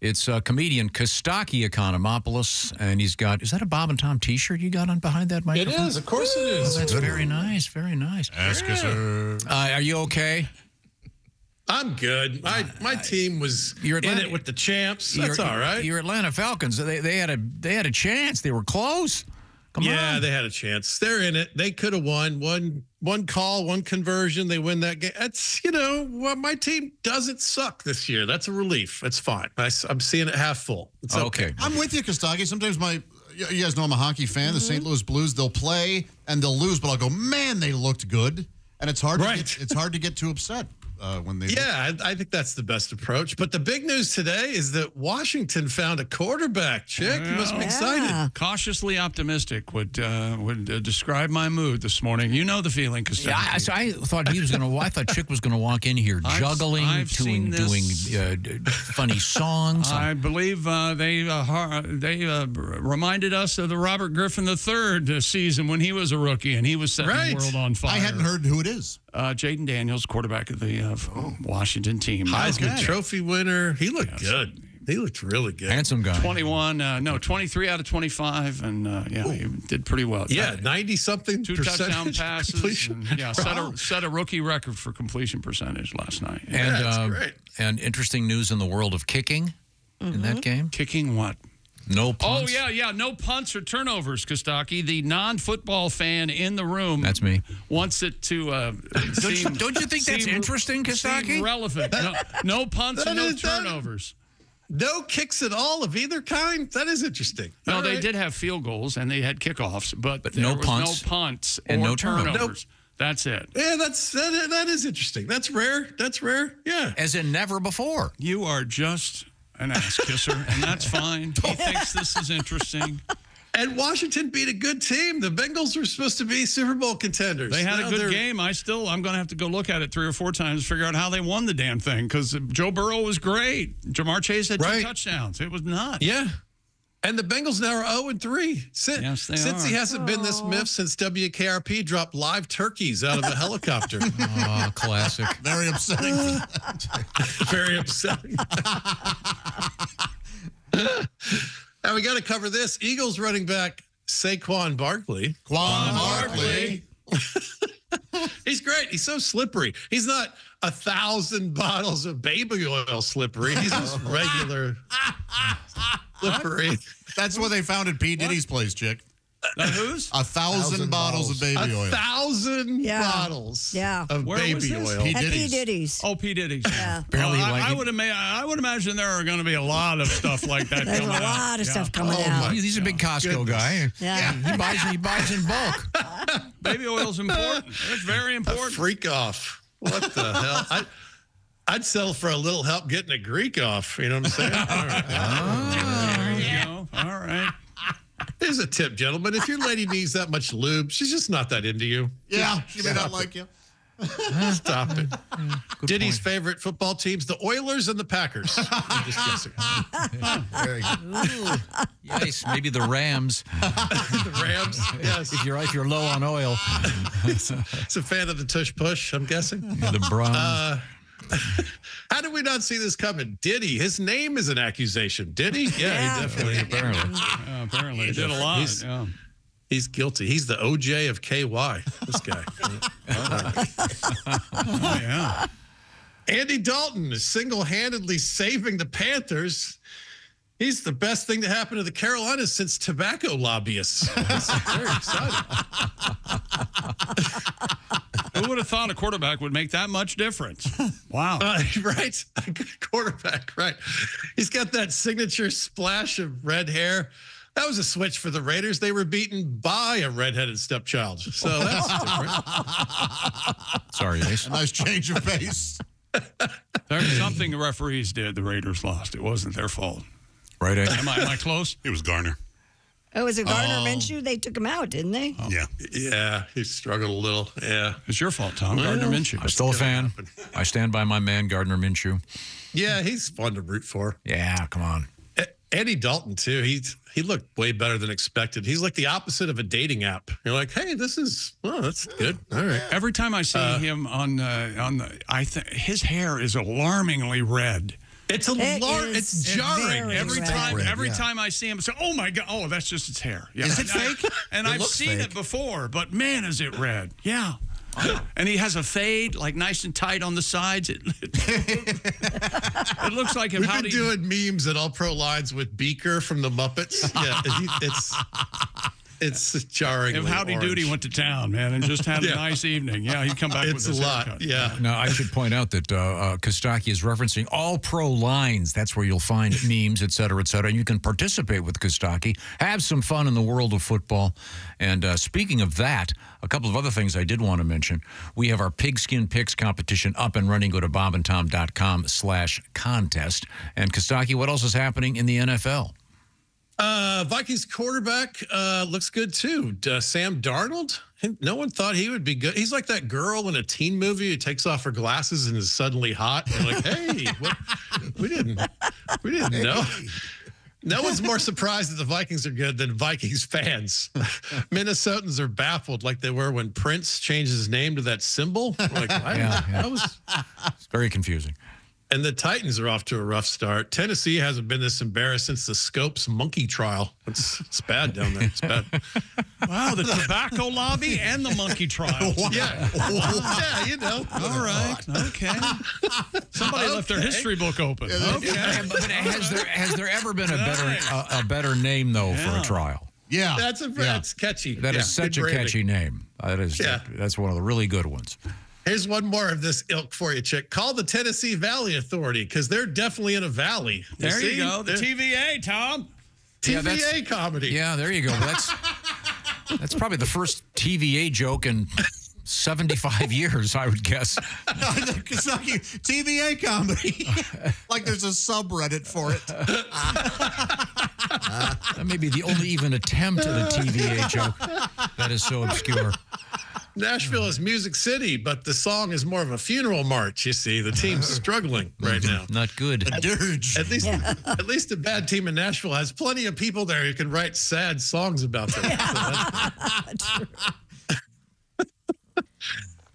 It's comedian Costaki Economopoulos, and he's got, is that a Bob and Tom T-shirt you got on behind that microphone? It is, of course it is. Oh, that's very nice, very nice. Ask us, are you okay? I'm good. My team was in it with the champs. That's all right. Your Atlanta Falcons, they had a chance. They were close. Come on. Yeah, they had a chance. They're in it. They could have won. One call, one conversion. They win that game. That's, my team doesn't suck this year. That's a relief. That's fine. I'm seeing it half full. It's okay. I'm with you, Costaki. Sometimes you guys know I'm a hockey fan. The St. Louis Blues, they'll play and they'll lose, but I'll go, man, they looked good. And it's hard to get too upset. When they I think that's the best approach. But the big news today is that Washington found a quarterback. Chick, you must be excited. Cautiously optimistic would describe my mood this morning. You know the feeling, Costaki. Yeah, I thought I thought Chick was going to walk in here juggling, doing funny songs. I believe they reminded us of the Robert Griffin III season when he was a rookie and he was setting the world on fire. I hadn't heard who it is. Jaden Daniels, quarterback of the Washington team. Heisman Trophy winner. He looked good. He looked really good. Handsome guy. 23 out of 25, and he did pretty well. Yeah, 90-something. 2 touchdown passes. And, set a rookie record for completion percentage last night. And that's great. And interesting news in the world of kicking in that game. Kicking what? No punts. Oh, yeah. No punts or turnovers, Costaki. The non-football fan in the room. That's me. Wants it to don't you think that's interesting, Costaki? Relevant. No punts and no turnovers. No kicks at all of either kind? That is interesting. No, they did have field goals and they had kickoffs, but there no was punts, no punts and or no turnovers. Nope. That's it. Yeah, that is interesting. That's rare. That's rare. Yeah. As in never before. You are just an ass kisser, and that's fine. He thinks this is interesting. And Washington beat a good team. The Bengals were supposed to be Super Bowl contenders. They had a good game. I'm going to have to go look at it 3 or 4 times to figure out how they won the damn thing because Joe Burrow was great. Jamar Chase had 2 touchdowns. It was nuts. Yeah. And the Bengals now are 0-3. Yes, they since are. he hasn't been this miffed since WKRP dropped live turkeys out of a helicopter. Oh, classic. Very upsetting. Very upsetting. Now we got to cover this. Eagles running back Saquon Barkley. He's great. He's so slippery. He's not 1,000 bottles of baby oil slippery. He's just regular slippery. That's what they found at P. Diddy's place, Chick. Whose? 1,000 bottles of baby oil. 1,000 bottles of baby oil. P. Diddy's. Oh, P. Diddy's. Yeah. Apparently, I would imagine there are going to be a lot of stuff like that There's coming out. a lot of stuff coming out. He's a big Costco guy. Yeah. He buys in bulk. Baby oil's important. It's very important. A freak off. What the hell? I'd settle for a little help getting a Greek off. You know what I'm saying? All right. There you go. All right. Here's a tip, gentlemen. If your lady needs that much lube, she's just not that into you. Yeah, she may not like you. Stop it. Diddy's favorite football teams, the Oilers and the Packers. I'm just guessing. Very good. Yes, maybe the Rams. The Rams, yes. If you're low on oil. It's a fan of the tush push, I'm guessing. Yeah, the Browns. How did we not see this coming? Diddy, his name is an accusation. Did he? Yeah, he definitely. Apparently. He did a lot. He's guilty. He's the OJ of KY, this guy. Oh, yeah. Andy Dalton is single-handedly saving the Panthers. He's the best thing to happen to the Carolinas since tobacco lobbyists. This is very exciting. Who would have thought a quarterback would make that much difference? Wow. Right? A good quarterback, right. He's got that signature splash of red hair. That was a switch for the Raiders. They were beaten by a redheaded stepchild. So that's different. Sorry, Ace. A nice change of pace. There's something the referees did. The Raiders lost. It wasn't their fault. Right, Ace? Am I close? It was Garner. Oh, was it Gardner Minshew? They took him out, didn't they? Oh. Yeah. Yeah, he struggled a little. Yeah. It's your fault, Tom. Gardner Minshew. I'm still a fan. I stand by my man, Gardner Minshew. Yeah, he's fun to root for. Yeah, come on. Andy Dalton, too. He looked way better than expected. He's like the opposite of a dating app. You're like, hey, that's good. All right. Every time I see him I think his hair is alarmingly red. It's it's jarring. Every time I see him, I say, "Oh my God! Oh, that's just its hair." Yeah. Is it fake? And I've seen it before, but man, is it red? Yeah. And he has a fade, like nice and tight on the sides. It looks like him. We've been doing memes at All Pro Lines with Beaker from the Muppets. Yeah, it's jarring. If Howdy Doody went to town, man, and just had a nice evening, he'd come back with his haircut. Yeah. Now, I should point out that Costaki is referencing All Pro Lines. That's where you'll find memes, et cetera, and you can participate with Costaki. Have some fun in the world of football. And speaking of that, a couple of other things I did want to mention. We have our Pigskin Picks competition up and running. Go to bobandtom.com/contest. And Costaki, what else is happening in the NFL? Vikings quarterback looks good, too. Sam Darnold, no one thought he would be good. He's like that girl in a teen movie who takes off her glasses and is suddenly hot. And like, hey, we didn't know. No one's more surprised that the Vikings are good than Vikings fans. Minnesotans are baffled like they were when Prince changed his name to that symbol. Like, It's very confusing. And the Titans are off to a rough start. Tennessee hasn't been this embarrassed since the Scopes monkey trial. It's bad down there. It's bad. Wow, the tobacco lobby and the monkey trial. Yeah. Yeah, you know. All right. Okay. Somebody left their history book open. Okay. But has there ever been a better name, though, for a trial? Yeah. That's catchy. That is such a catchy name. That's one of the really good ones. Here's one more of this ilk for you, Chick. Call the Tennessee Valley Authority because they're definitely in a valley. There you go. The TVA, Tom. TVA comedy. Yeah, there you go. That's probably the first TVA joke in 75 years, I would guess. TVA comedy. Like there's a subreddit for it. That may be the only even attempt at a TVA joke. That is so obscure. Nashville is Music City, but the song is more of a funeral march, you see. The team's struggling right now. Not good. At least a bad team in Nashville has plenty of people there who can write sad songs about them. So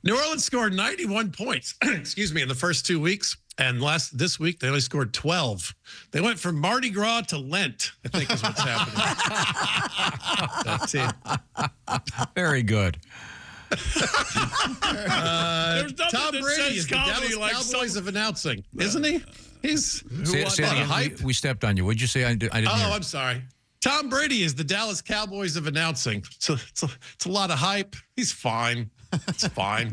New Orleans scored 91 points, in the first 2 weeks. And this week, they only scored 12. They went from Mardi Gras to Lent, I think is what's happening. Very good. Tom Brady is the Dallas Cowboys of announcing, isn't he? He's hype. We stepped on you. What'd you say? I didn't hear. I'm sorry. Tom Brady is the Dallas Cowboys of announcing. So it's a lot of hype. He's fine. It's fine.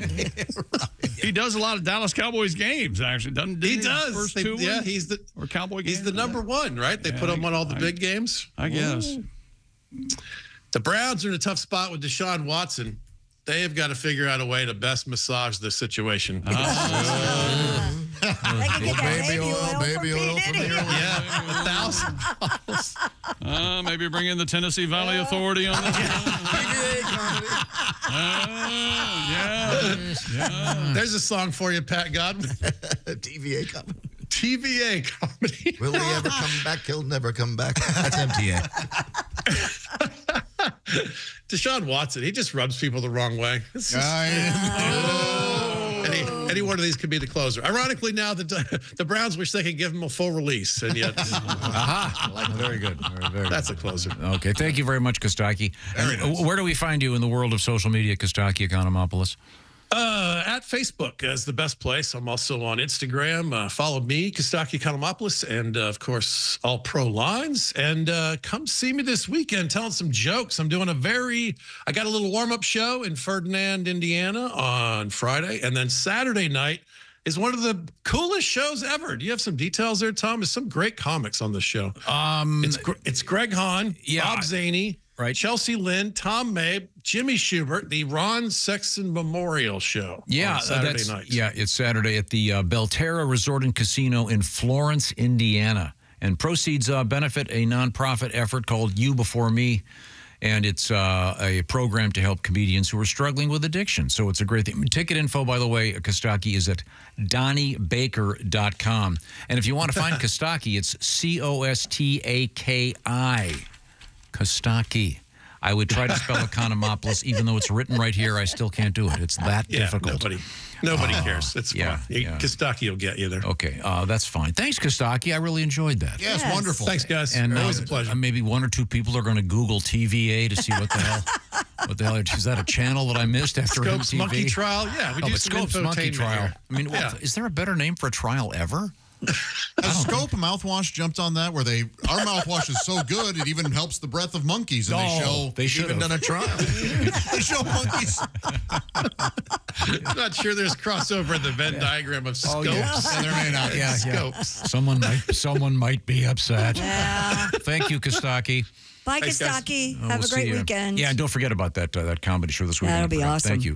He does a lot of Dallas Cowboys games, actually, doesn't he? He does. First two yeah, he's the Cowboy games. He's the number one, right? They put him on all the big games. I guess. The Browns are in a tough spot with Deshaun Watson. They have got to figure out a way to best massage the situation. Baby oil from here. Yeah, $1,000. Maybe bring in the Tennessee Valley Authority on this. Yeah. There's a song for you, Pat Godwin. TVA comedy. TVA comedy. Will he ever come back? He'll never come back. That's MTA. Deshaun Watson, he just rubs people the wrong way. Any one of these could be the closer. Ironically, now the Browns wish they could give him a full release, and yet, Very good. Very that's a closer. Okay, thank you very much, Costaki. Where do we find you in the world of social media, Costaki Economopoulos? At Facebook is the best place. I'm also on Instagram. Follow me, Costaki Economopoulos, and of course, All Pro Lines. And come see me this weekend telling some jokes. I'm doing I got a little warm-up show in Ferdinand, Indiana on Friday. And then Saturday night is one of the coolest shows ever. Do you have some details there, Tom? There's some great comics on the show. It's Greg Hahn, Bob Zaney, right? Chelsea Lynn, Tom Mabe, Jimmy Schubert, the Ron Sexton Memorial Show. Yeah, on Saturday night. Yeah, it's Saturday at the Belterra Resort and Casino in Florence, Indiana. And proceeds benefit a nonprofit effort called You Before Me. And it's a program to help comedians who are struggling with addiction. So it's a great thing. Ticket info, by the way, Costaki, is at DonnieBaker.com. And if you want to find Costaki, it's Costaki. Costaki. I would try to spell Economopoulos, even though it's written right here. I still can't do it. It's that difficult. Nobody. Nobody cares. It's yeah, fine. yeah. Kostaki will get you there. Okay, that's fine. Thanks, Kostaki. I really enjoyed that. Yes, Yes. wonderful. Thanks, guys. And Always a pleasure. maybe one or two people are going to Google TVA to see what the hell. What the hell is that? A channel that I missed after Scopes MTV? Monkey Trial. Yeah, we Oh, do but some Scopes Monkey infotainment Trial. here. I mean, is there a better name for a trial ever? Has Scope mouthwash jumped on that? Where our mouthwash is so good it even helps the breath of monkeys, and they should Even have done a trial. they show monkeys. I'm not sure there's crossover in the Venn diagram of scopes. And there may not. Yeah, yeah. Scopes. Someone might be upset. Yeah. Thank you, Kostaki. Bye, Thanks, guys. Kostaki. We'll Have a see great you. weekend. Yeah, and don't forget about that comedy show this weekend. That'll be awesome. Thank you.